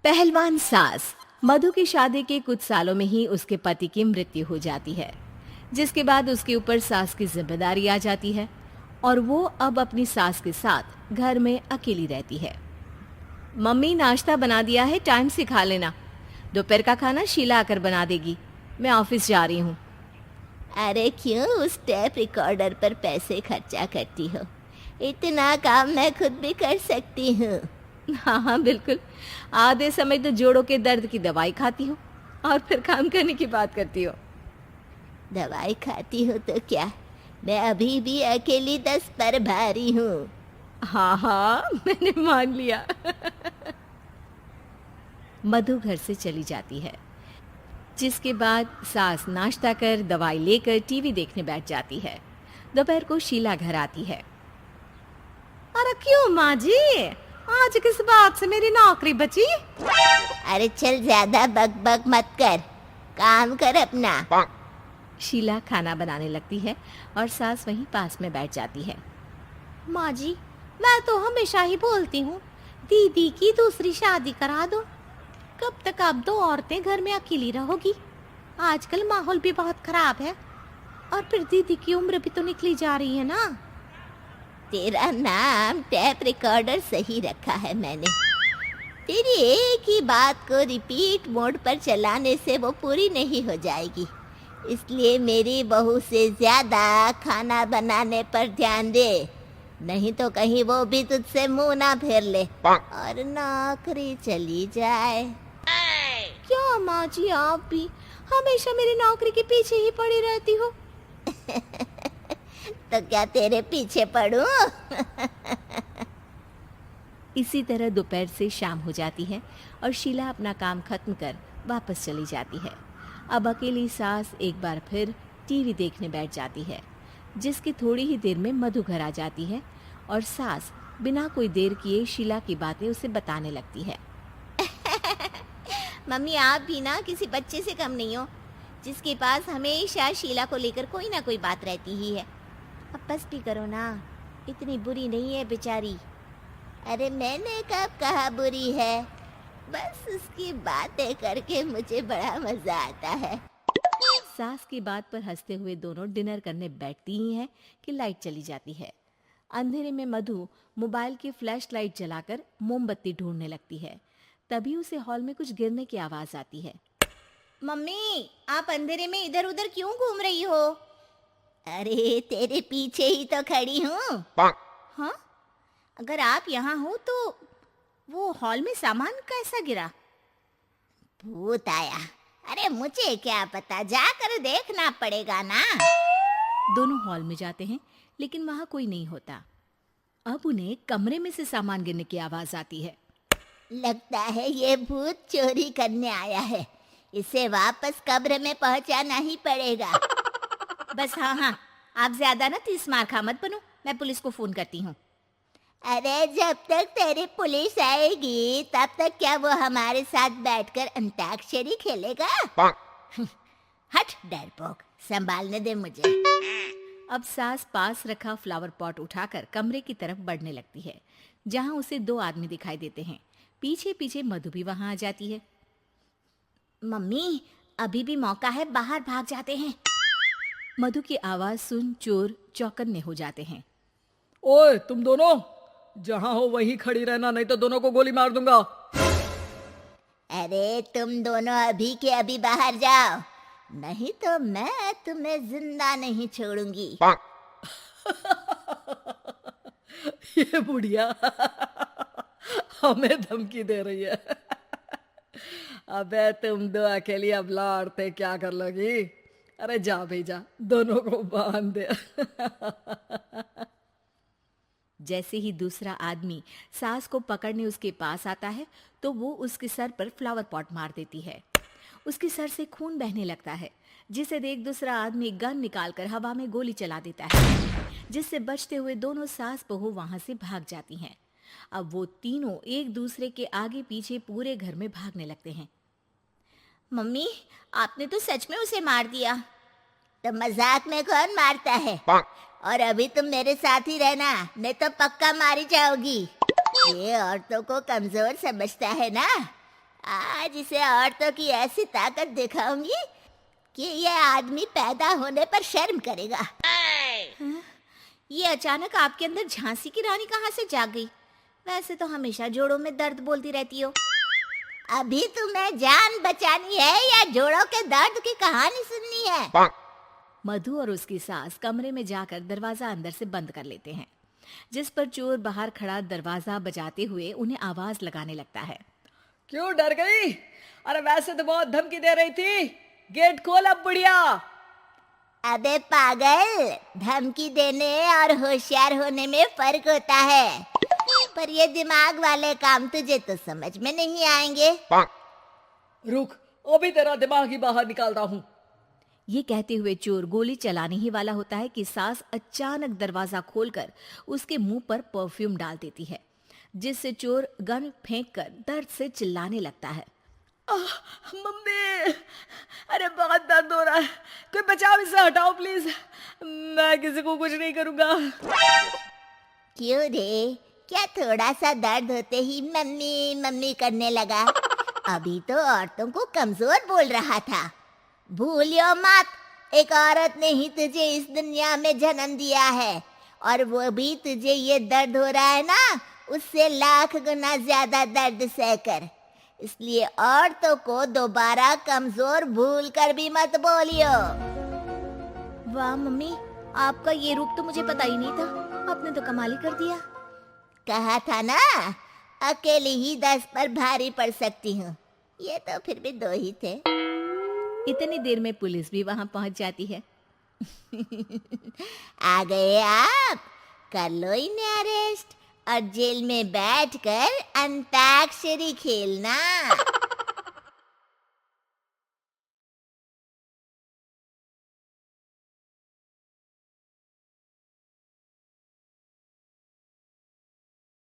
पहलवान सास। मधु की शादी के कुछ सालों में ही उसके पति की मृत्यु हो जाती है, जिसके बाद उसके ऊपर सास की जिम्मेदारी आ जाती है और वो अब अपनी सास के साथ घर में अकेली रहती है। मम्मी, नाश्ता बना दिया है, टाइम से खा लेना। दोपहर का खाना शीला आकर बना देगी। मैं ऑफिस जा रही हूँ। अरे क्यों उस टेप रिकॉर्डर पर पैसे खर्चा करती हो? इतना काम मैं खुद भी कर सकती हूँ। हाँ हाँ बिल्कुल। आधे समय तो जोड़ों के दर्द की दवाई खाती हूँ और फिर काम करने की बात करती हो। दवाई खाती हो तो क्या, मैं अभी भी अकेली 10 पर भारी हूँ। हाँ हाँ मैंने मान लिया। मधु घर से चली जाती है, जिसके बाद सास नाश्ता कर दवाई लेकर टीवी देखने बैठ जाती है। दोपहर को शीला घर आती है। अरे क्यों माँ जी, आज किस बात से मेरी नौकरी बची? अरे चल, ज्यादा बक मत कर, काम कर अपना। शीला खाना बनाने लगती है और सास वहीं पास में बैठ जाती है। माँ जी, मैं तो हमेशा ही बोलती हूँ, दीदी की दूसरी शादी करा दो। कब तक आप दो औरतें घर में अकेली रहोगी? आजकल माहौल भी बहुत खराब है और फिर दीदी की उम्र भी तो निकली जा रही है ना। तेरा नाम टेप रिकॉर्डर सही रखा है मैंने। तेरी एक ही बात को रिपीट मोड पर चलाने से वो पूरी नहीं हो जाएगी, इसलिए मेरी बहू से ज्यादा खाना बनाने पर ध्यान दे, नहीं तो कहीं वो भी तुझसे मुंह ना फेर ले और नौकरी चली जाए। क्या माँ जी, आप भी हमेशा मेरी नौकरी के पीछे ही पड़ी रहती हो? तो क्या तेरे पीछे पड़ूं? इसी तरह दोपहर से शाम हो जाती है और शीला अपना काम खत्म कर वापस चली जाती है। अब अकेली सास एक बार फिर टीवी देखने बैठ जाती है, जिसकी थोड़ी ही देर में मधु घर आ जाती है और सास बिना कोई देर किए शीला की बातें उसे बताने लगती है। मम्मी, आप भी ना किसी बच्चे से कम नहीं हो, जिसके पास हमेशा शीला को लेकर कोई ना कोई बात रहती ही है। अब बस भी करो ना, इतनी बुरी नहीं है बेचारी। अरे मैंने कब कहा बुरी है, बस उसकी बातें करके मुझे बड़ा मजा आता है। सास की बात पर हंसते हुए दोनों डिनर करने बैठती ही हैं कि लाइट चली जाती है। अंधेरे में मधु मोबाइल की फ्लैश लाइट जलाकर मोमबत्ती ढूंढने लगती है। तभी उसे हॉल में कुछ गिरने की आवाज आती है। मम्मी, आप अंधेरे में इधर उधर क्यों घूम रही हो? अरे तेरे पीछे ही तो खड़ी हूँ। हाँ, अगर आप यहाँ हो तो वो हॉल में सामान कैसा गिरा? भूत आया। अरे मुझे क्या पता, जाकर देखना पड़ेगा ना। दोनों हॉल में जाते हैं, लेकिन वहां कोई नहीं होता। अब उन्हें कमरे में से सामान गिरने की आवाज आती है। लगता है ये भूत चोरी करने आया है, इसे वापस कब्र में पहुंचाना ही पड़ेगा। बस हाँ हाँ, आप ज्यादा ना 30 मार खा मत बनो, मैं पुलिस को फोन करती हूँ। अरे जब तक तेरी पुलिस आएगी तब तक क्या वो हमारे साथ बैठकर अंताक्षरी खेलेगा? हट डरपोक, संभालने दे मुझे। अब सास पास रखा फ्लावर पॉट उठाकर कमरे की तरफ बढ़ने लगती है, जहां उसे 2 आदमी दिखाई देते हैं। पीछे पीछे मधु भी वहां आ जाती है। मम्मी, अभी भी मौका है, बाहर भाग जाते हैं। मधु की आवाज सुन चोर चौकन्ने हो जाते हैं। ओए तुम दोनों, जहां हो वहीं खड़ी रहना, नहीं तो दोनों को गोली मार दूंगा। अरे तुम दोनों अभी के अभी बाहर जाओ, नहीं तो मैं तुम्हें जिंदा नहीं छोड़ूंगी। ये बुढ़िया हमें धमकी दे रही है। अबे तुम दो अकेली अब लड़ते क्या कर लोगी? अरे जा भेजा, दोनों को बांध दे। जैसे ही दूसरा आदमी सास को पकड़ने उसके पास आता है, तो वो उसके सर पर फ्लावर पॉट मार देती है। उसके सर से खून बहने लगता है, जिसे देख दूसरा आदमी गन निकालकर हवा में गोली चला देता है, जिससे बचते हुए दोनों सास बहू वहां से भाग जाती हैं। अब वो तीनों एक दूसरे के आगे पीछे पूरे घर में भागने लगते हैं। मम्मी, आपने तो सच में उसे मार दिया। तो मजाक में कौन मारता है? और अभी तुम मेरे साथ ही रहना, नहीं तो पक्का मारी जाओगी। ये औरतों को कमजोर समझता है ना। आज इसे औरतों की ऐसी ताकत दिखाऊंगी कि ये आदमी पैदा होने पर शर्म करेगा। ये अचानक आपके अंदर झांसी की रानी कहाँ से जाग गई? वैसे तो हमेशा जोड़ों में दर्द बोलती रहती हो। अभी तुम्हें जान बचानी है या जोड़ों के दर्द की कहानी सुननी है? मधु और उसकी सास कमरे में जाकर दरवाजा अंदर से बंद कर लेते हैं, जिस पर चोर बाहर खड़ा दरवाजा बजाते हुए उन्हें आवाज लगाने लगता है। क्यों डर गई? अरे वैसे तो बहुत धमकी दे रही थी। गेट खोल अब बुढ़िया। अबे पागल, धमकी देने और होशियार होने में फर्क होता है, पर ये दिमाग वाले काम तुझे तो समझ में नहीं आएंगे। रुक, अभी तेरा दिमाग ही बाहर निकालता हूँ। ये कहते हुए चोर गोली चलाने ही वाला होता है कि सास अचानक दरवाजा खोलकर उसके मुंह पर परफ्यूम डाल देती है, जिससे चोर गन फेंककर दर्द से चिल्लाने लगता है। मम्मी, अरे बहुत दर्द हो रहा है, कोई बचाओ, इसे हटाओ प्लीज। मैं किसी को कुछ नहीं करूंगा। क्यों रे, क्या थोड़ा सा दर्द होते ही मम्मी मम्मी करने लगा? अभी तो औरतों को कमजोर बोल रहा था। भूलियो मत, एक औरत ने ही तुझे इस दुनिया में जन्म दिया है, और वो भी तुझे ये दर्द हो रहा है ना, उससे लाख गुना ज्यादा दर्द सहकर। इसलिए औरतों को दोबारा कमजोर भूल कर भी मत बोलियो। वाह मम्मी, आपका ये रूप तो मुझे पता ही नहीं था। आपने तो कमाल ही कर दिया। कहा था ना, अकेली ही 10 पर भारी पड़ सकती हूँ। ये तो फिर भी 2 ही थे। इतनी देर में पुलिस भी वहां पहुंच जाती है। आ गए आप, कर लो इन्हें अरेस्ट और जेल में बैठकर अंताक्षरी खेलना।